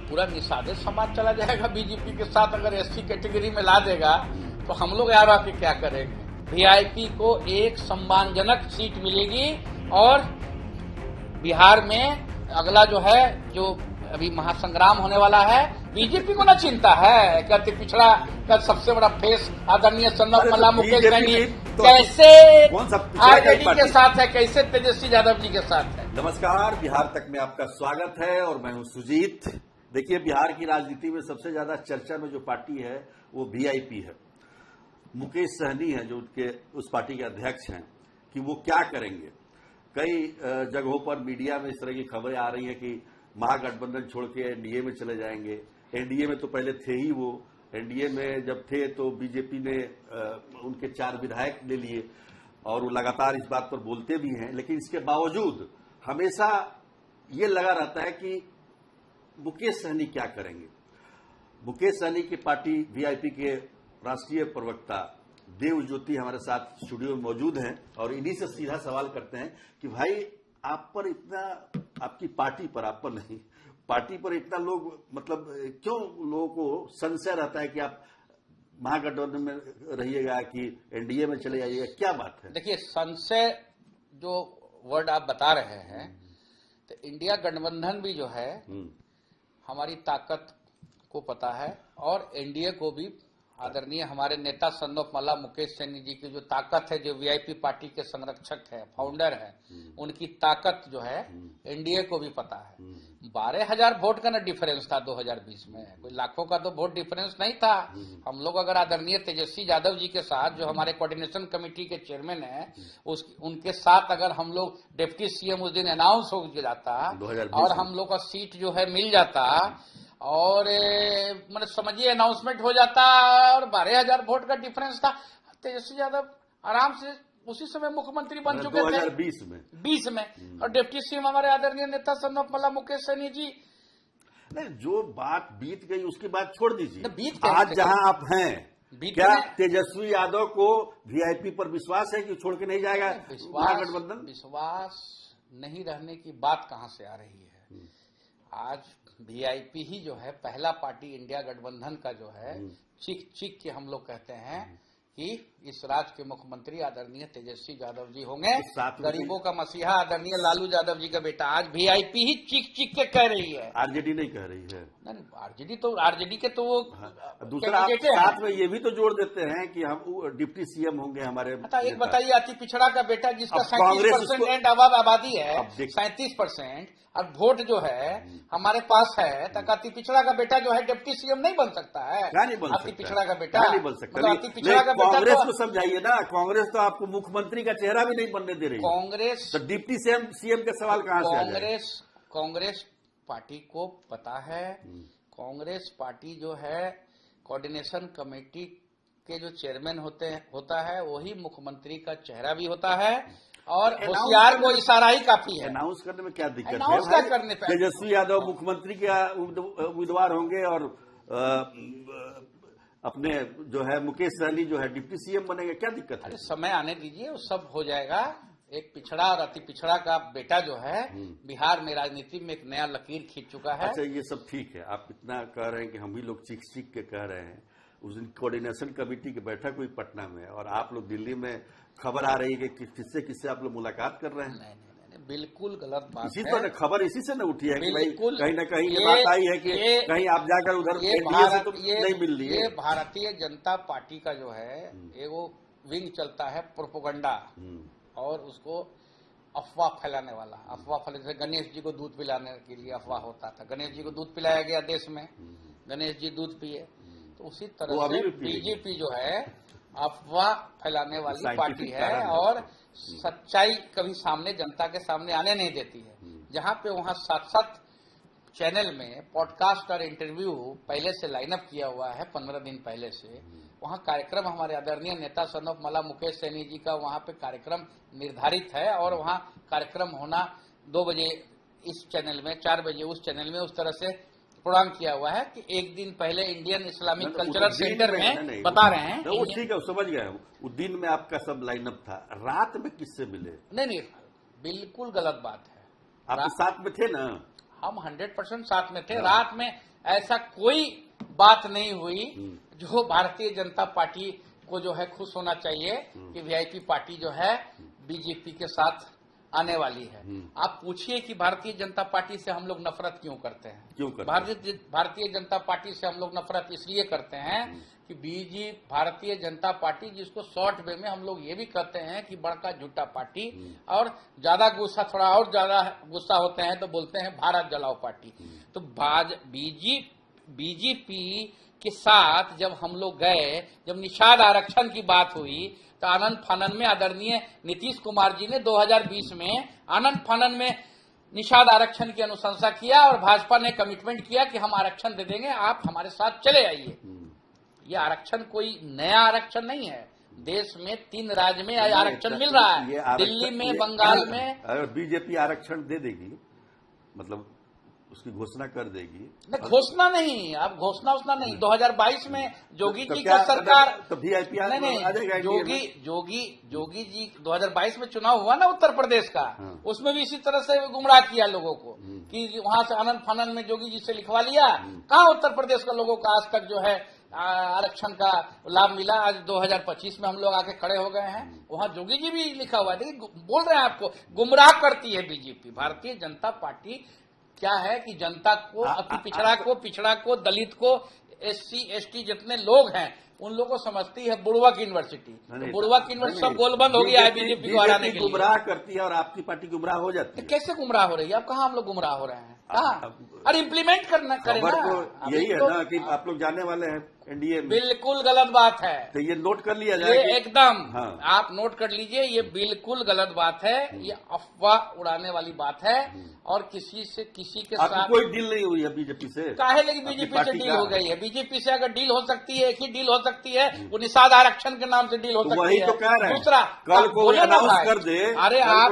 पूरा निषादित समाज चला जाएगा बीजेपी के साथ। अगर एससी कैटेगरी में ला देगा तो हम लोग यहाँ आके क्या करेंगे। वीआईपी को एक सम्मानजनक सीट मिलेगी और बिहार में अगला जो है, जो अभी महासंग्राम होने वाला है, बीजेपी को ना चिंता है कि अति पिछड़ा का सबसे बड़ा फेस आदरणीय सन्नत मल्ला मुकेश सहनी कैसे आरजेडी के साथ है, कैसे तेजस्वी यादव जी के साथ है। नमस्कार, बिहार तक में आपका स्वागत है और मैं हूं सुजीत। देखिए, बिहार की राजनीति में सबसे ज्यादा चर्चा में जो पार्टी है वो वीआईपी है। मुकेश सहनी है जो उनके उस पार्टी के अध्यक्ष हैं, कि वो क्या करेंगे। कई जगहों पर मीडिया में इस तरह की खबरें आ रही हैं कि महागठबंधन छोड़ के एनडीए में चले जाएंगे। एनडीए में तो पहले थे ही वो। एनडीए में जब थे तो बीजेपी ने उनके 4 विधायक ले लिए और वो लगातार इस बात पर बोलते भी हैं। लेकिन इसके बावजूद हमेशा ये लगा रहता है कि मुकेश सहनी क्या करेंगे। मुकेश सहनी की पार्टी वीआईपी के राष्ट्रीय प्रवक्ता देव ज्योति हमारे साथ स्टूडियो में मौजूद हैं और इन्हीं से सीधा सवाल करते हैं कि भाई, आप पर इतना, आपकी पार्टी पर, आप पर नहीं, पार्टी पर इतना लोग, मतलब क्यों लोगों को संशय रहता है कि आप महागठबंधन में रहिएगा कि एनडीए में चले जाइएगा, क्या बात है। देखिए, संशय जो वर्ड आप बता रहे हैं, तो इंडिया गठबंधन भी जो है हमारी ताकत को पता है और एनडीए को भी आदरणीय हमारे नेता सन्नत मल्ला मुकेश सहनी जी की जो ताकत है, जो वीआईपी पार्टी के संरक्षक है, फाउंडर है, उनकी ताकत जो है एनडीए को भी पता है। 12,000 वोट का ना डिफरेंस था 2020 में, कोई लाखों का तो वोट डिफरेंस नहीं था। हम लोग अगर आदरणीय तेजस्वी यादव जी के साथ, जो हमारे कोऑर्डिनेशन कमेटी के चेयरमैन है, उनके साथ अगर हम लोग डिप्टी सीएम उस दिन अनाउंस हो जाता और हम लोग का सीट जो है मिल जाता और मतलब समझिए अनाउंसमेंट हो जाता और 12,000 वोट का डिफरेंस था, तेजस्वी यादव आराम से उसी समय मुख्यमंत्री बन चुके थे 2020 में और डिप्टी सीएम हमारे आदरणीय नेता सन्नत मल्ला मुकेश सहनी जी। नहीं, जो बात बीत गई उसकी बात छोड़ दीजिए। आज जहां आप हैं, क्या तेजस्वी यादव को वीआईपी पर विश्वास है कि छोड़ के नहीं जाएगा महागठबंधन? विश्वास नहीं रहने की बात कहां से आ रही है। आज वीआईपी ही जो है पहला पार्टी इंडिया गठबंधन का जो है, चीख चीख के हम लोग कहते हैं कि इस राज्य के मुख्यमंत्री आदरणीय तेजस्वी यादव जी होंगे, गरीबों का मसीहा आदरणीय लालू यादव जी का बेटा। आज वीआईपी ही चीख चीख के कह रही है, आरजेडी नहीं कह रही है। नहीं, आरजेडी के तो वो दूसरा आप साथ में ये भी तो जोड़ देते हैं कि हम डिप्टी सीएम होंगे हमारे। एक बताइए, अति पिछड़ा का बेटा जिसका 37% एंड अबाव आबादी है, 37% और वोट जो है हमारे पास है, तक अति पिछड़ा का बेटा जो है डिप्टी सीएम नहीं बन सकता है। अति पिछड़ा का बेटा नहीं बन सकता। अति पिछड़ा का कांग्रेस को समझाइए ना, कांग्रेस तो आपको मुख्यमंत्री का चेहरा भी नहीं बनने दे रही। कांग्रेस तो डिप्टी सीएम का सवाल कहां से आ जाएगा? कांग्रेस पार्टी को पता है, कांग्रेस पार्टी जो है कोऑर्डिनेशन कमेटी के जो चेयरमैन होता है वही मुख्यमंत्री का चेहरा भी होता है और होशियार को इशारा ही काफी है। अनाउंस करने में क्या दिक्कत है? अनाउंस क्या करने पे तेजस्वी यादव मुख्यमंत्री के उम्मीदवार होंगे और अपने जो है मुकेश सहनी जो है डिप्टी सीएम बनेंगे, क्या दिक्कत है? समय आने दीजिए, वो सब हो जाएगा। एक पिछड़ा और अति पिछड़ा का बेटा जो है बिहार में राजनीति में एक नया लकीर खींच चुका है। अच्छा, ये सब ठीक है, आप इतना कह रहे हैं कि हम ही लोग चीख चीख के कह रहे हैं। उस दिन कोऑर्डिनेशन कमेटी की बैठक हुई पटना में और आप लोग दिल्ली में खबर आ रही है कि किससे आप लोग मुलाकात कर रहे हैं। नहीं, बिल्कुल गलत बात इसी है। खबर इसी से न उठी है कि भाई कहीं न कहीं ये बात आई है कि कहीं आप जाकर उधर तो नहीं मिल रही है। ये भारतीय जनता पार्टी का जो है वो विंग चलता है प्रोपोगंडा और उसको अफवाह फैलाने वाला। जैसे गणेश जी को दूध पिलाने के लिए अफवाह होता था, गणेश जी को दूध पिलाया गया देश में, गणेश जी दूध पिए। तो उसी तरह से बीजेपी जो है अफवाह फैलाने वाली पार्टी है और सच्चाई कभी सामने जनता के सामने आने नहीं देती है। जहां पे वहां 7 चैनल में पॉडकास्ट और इंटरव्यू पहले से लाइनअप किया हुआ है 15 दिन पहले से, वहां कार्यक्रम हमारे आदरणीय नेता सन्नत मल्ला मुकेश सहनी जी का वहां पे कार्यक्रम निर्धारित है और वहां कार्यक्रम होना 2 बजे इस चैनल में, 4 बजे उस चैनल में, उस तरह से प्रोग्राम किया हुआ है कि एक दिन पहले इंडियन इस्लामिक कल्चरल सेंटर में बता रहे हैं। वो ठीक है, समझ गया हूँ। उस दिन में आपका सब लाइनअप था, रात में किससे मिले? नहीं, बिल्कुल गलत बात है। आप साथ में थे ना? हम 100% साथ में थे। रात में ऐसा कोई बात नहीं हुई जो भारतीय जनता पार्टी को जो है खुश होना चाहिए कि वीआईपी पार्टी जो है बीजेपी के साथ आने वाली है। आप पूछिए कि भारतीय जनता पार्टी से हम लोग नफरत क्यों करते हैं? क्यों करते हैं? भारतीय जनता पार्टी से हम लोग नफरत इसलिए करते हैं कि भारतीय जनता पार्टी, जिसको शॉर्ट वे में हम लोग ये भी कहते हैं कि बड़का झूठा पार्टी, और ज्यादा गुस्सा, थोड़ा और ज्यादा गुस्सा होते हैं तो बोलते हैं भारत जलाओ पार्टी। तो बीजेपी के साथ जब हम लोग गए, जब निषाद आरक्षण की बात हुई, तो आनंद फानन में आदरणीय नीतीश कुमार जी ने 2020 में आनंद फानन में निषाद आरक्षण की अनुशंसा किया और भाजपा ने कमिटमेंट किया कि हम आरक्षण दे देंगे, आप हमारे साथ चले आइए। ये आरक्षण कोई नया आरक्षण नहीं है, देश में 3 राज्य में आरक्षण मिल रहा है, दिल्ली में, बंगाल में। अगर बीजेपी आरक्षण दे देगी, मतलब उसकी घोषणा कर देगी। नहीं, घोषणा नहीं, अब घोषणा नहीं। 2022 में जोगी जी का सरकार, तो वीआईपी आ जाएगा। जोगी जी 2022 में चुनाव हुआ ना उत्तर प्रदेश का, उसमें भी इसी तरह से गुमराह किया लोगों को कि वहां से आनंद फानन में जोगी जी से लिखवा लिया। कहाँ उत्तर प्रदेश का लोगों का आज तक जो है आरक्षण का लाभ मिला? आज 2025 में हम लोग आके खड़े हो गए हैं, वहां जोगी जी भी लिखा हुआ है। देखिए, बोल रहे हैं आपको, गुमराह करती है बीजेपी। भारतीय जनता पार्टी क्या है कि जनता को, अति पिछड़ा को, दलित को, SC ST जितने लोग हैं उन लोगों को समझती है बुड़वक यूनिवर्सिटी। तो बुड़वक यूनिवर्सिटी सब गोलबंद हो गया है बीजेपी को हराने के लिए। गुमराह करती है और आपकी पार्टी गुमराह हो जाती है। कैसे गुमराह हो रही है? अब कहाँ हम लोग गुमराह हो रहे हैं? कहाँ? अरे इम्प्लीमेंट करना करें ना। यही है ना कि आप लोग जाने वाले हैं एनडीए में। बिल्कुल गलत बात है। तो ये नोट कर लिया जाए, ये एकदम आप नोट कर लीजिए, ये बिल्कुल गलत बात है, ये अफवाह उड़ाने वाली बात है। और किसी के साथ कोई डील नहीं हुई है बीजेपी से। काहे लगी बीजेपी से डील हो गई है? बीजेपी से अगर डील हो सकती है, एक ही डील हो सकती है, वो निषाद आरक्षण के नाम से डील हो सकती है। वही तो कह रहे हैं। दूसरा, कल को अनाउंस कर दे। अरे आप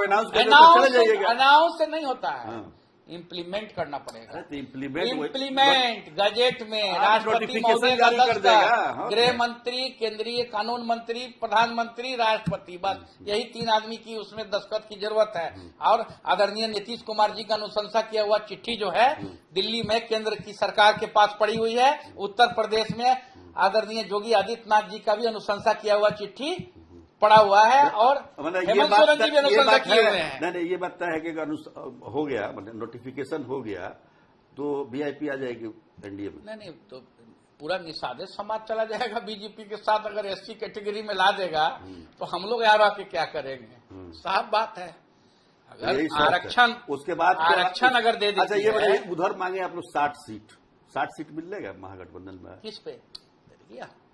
अनाउंस से नहीं होता है, इम्प्लीमेंट करना पड़ेगा। इम्प्लीमेंट गजेट में राष्ट्रपति महोदय का दस्तखत, गृह मंत्री, केंद्रीय कानून मंत्री, प्रधानमंत्री, राष्ट्रपति, बस यही 3 आदमी की उसमें दस्तखत की जरूरत है। और आदरणीय नीतीश कुमार जी का अनुशंसा किया हुआ चिट्ठी जो है दिल्ली में केंद्र की सरकार के पास पड़ी हुई है। उत्तर प्रदेश में आदरणीय योगी आदित्यनाथ जी का भी अनुशंसा किया हुआ चिट्ठी पड़ा हुआ है और हेमंत सोरेन जी भी अनुशंसा किए हुए हैं। नहीं, ये बात है कि हो गया, मतलब नोटिफिकेशन हो गया तो वीआईपी आ जाएगी एनडीए में। नहीं, तो पूरा निषादित समाज चला जाएगा बीजेपी के साथ। अगर SC कैटेगरी में ला देगा तो हम लोग यार आके क्या करेंगे? साफ बात है। अगर आरक्षण, उसके बाद आरक्षण अगर दे अच्छा, ये बताइए, उधर मांगे आप लोग 60 सीट मिल जाएगा महागठबंधन में? किस पे?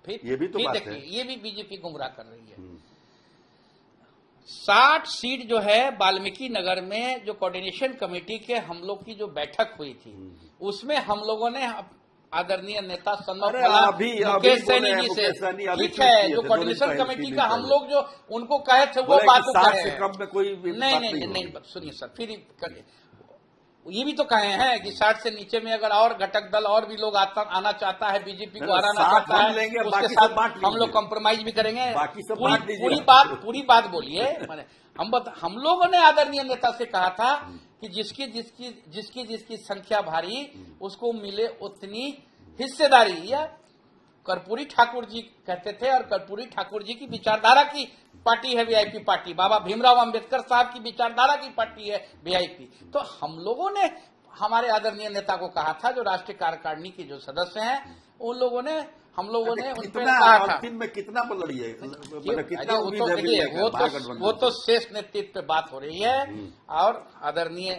फिर ये भी तो बात है, ये भी बीजेपी गुमराह कर रही है। 60 सीट जो है वाल्मीकि नगर में जो कोऑर्डिनेशन कमेटी के हम लोग की जो बैठक हुई थी, उसमें हम लोगों ने आदरणीय नेता मुकेश सैनी जी से, ठीक है, जो कोऑर्डिनेशन कमेटी का हम लोग जो उनको कहे थे वो बात नहीं, सुनिए सर, फिर ये भी तो कहे हैं कि 60 से नीचे में अगर और घटक दल और भी लोग आना चाहता है, बीजेपी को हराना चाहता है, उसके साथ हम लोग कॉम्प्रोमाइज भी करेंगे। पूरी बात बोलिए। हम लोगों ने आदरणीय नेता से कहा था कि जिसकी संख्या भारी उसको मिले उतनी हिस्सेदारी। या कर्पूरी ठाकुर जी कहते थे, और कर्पूरी ठाकुर जी की विचारधारा की पार्टी है वीआईपी पार्टी, बाबा भीमराव अंबेडकर साहब की विचारधारा की पार्टी है वीआईपी। तो हम लोगों ने हमारे आदरणीय नेता को कहा था, जो राष्ट्रीय कार्यकारिणी के जो सदस्य हैं, उन लोगों ने हम लोगों ने उन पर कहा था में कितना लड़िए, वो तो शेष नेतृत्व पे बात हो रही है। और आदरणीय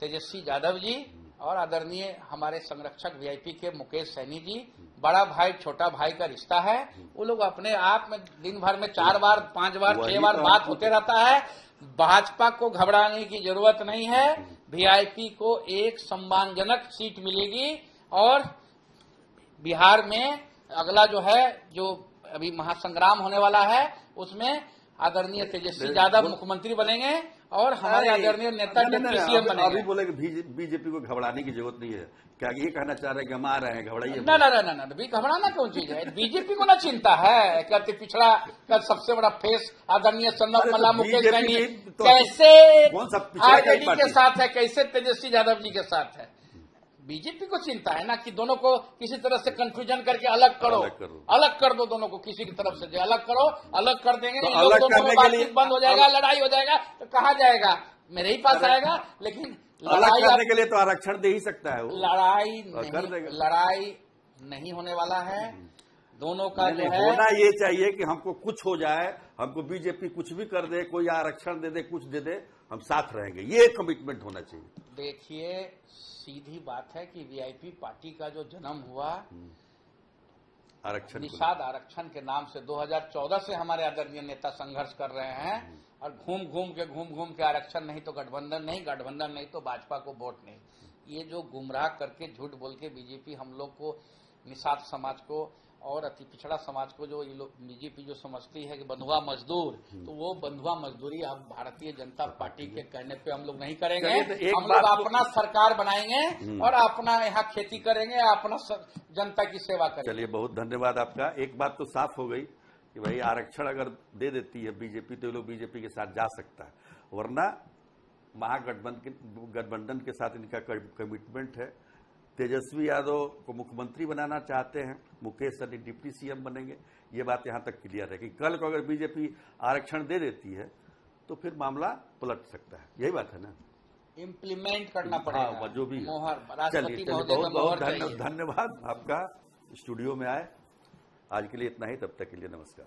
तेजस्वी यादव जी और आदरणीय हमारे संरक्षक वीआईपी के मुकेश सैनी जी, बड़ा भाई छोटा भाई का रिश्ता है। वो लोग अपने आप में दिन भर में 4 बार 5 बार 6 बार बात होते रहता है। भाजपा को घबराने की जरूरत नहीं है। वीआईपी को एक सम्मानजनक सीट मिलेगी और बिहार में अगला जो है, जो अभी महासंग्राम होने वाला है, उसमें आदरणीय तेजस्वी यादव मुख्यमंत्री बनेंगे और हमारे आदरणीय नेता डिप्टी सीएम बनेंगे। अभी बोले कि बीजेपी को घबराने की जरूरत नहीं है, क्या ये कहना चाह रहे हैं कि हम आ रहे हैं, घबराइए? ना, घबराना कौन चीज है? बीजेपी को ना चिंता है कि अति पिछड़ा का सबसे बड़ा फेस आदरणीय सन्नत मल्ला मुकेश सैनी कैसे आरजेडी के साथ है, कैसे तेजस्वी यादव जी के साथ है। बीजेपी को चिंता है ना कि दोनों को किसी तरह से कंफ्यूजन करके अलग करो, अलग कर दो दोनों को, किसी की तरफ से अलग करो, अलग कर देंगे तो अलग दोनों में बातचीत बंद हो जाएगा, लड़ाई हो जाएगा तो कहाँ जाएगा, मेरे ही पास आएगा। लेकिन अलग करने के लिए तो आरक्षण दे ही सकता है वो, लड़ाई नहीं होने वाला है दोनों का। जो है होना ये चाहिए कि हमको कुछ हो जाए, हमको बीजेपी कुछ भी कर दे, कोई आरक्षण दे दे, कुछ दे दे, हम साथ रहेंगे, ये कमिटमेंट होना चाहिए। देखिए सीधी बात है कि वीआईपी पार्टी का जो जन्म हुआ आरक्षण, निषाद आरक्षण के नाम से 2014 से हमारे आदरणीय नेता संघर्ष कर रहे हैं, और घूम घूम के आरक्षण नहीं तो गठबंधन नहीं, गठबंधन नहीं तो भाजपा को वोट नहीं, ये जो गुमराह करके झूठ बोल के बीजेपी हम लोग को, निषाद समाज को और अति पिछड़ा समाज को जो ये लोग बीजेपी जो समझती है कि बंधुआ मजदूर, तो वो बंधुआ मजदूरी अब भारतीय जनता पार्टी के कहने पे हम लोग नहीं करेंगे। हम लोग अपना सरकार बनाएंगे और अपना यहाँ खेती करेंगे, अपना जनता की सेवा करेंगे। चलिए बहुत धन्यवाद आपका। एक बात तो साफ हो गई कि भाई आरक्षण अगर दे देती है बीजेपी तो ये लोग बीजेपी के साथ जा सकता है, वरना महागठबंधन के साथ इनका कमिटमेंट है। तेजस्वी यादव को मुख्यमंत्री बनाना चाहते हैं, मुकेश सहनी डिप्टी सीएम बनेंगे, ये बात यहां तक क्लियर है कि कल को अगर बीजेपी आरक्षण दे देती है तो फिर मामला पलट सकता है, यही बात है ना, इम्प्लीमेंट करना पड़ेगा जो भी। चलिए बहुत बहुत धन्यवाद आपका स्टूडियो में आए। आज के लिए इतना ही, तब तक के लिए नमस्कार।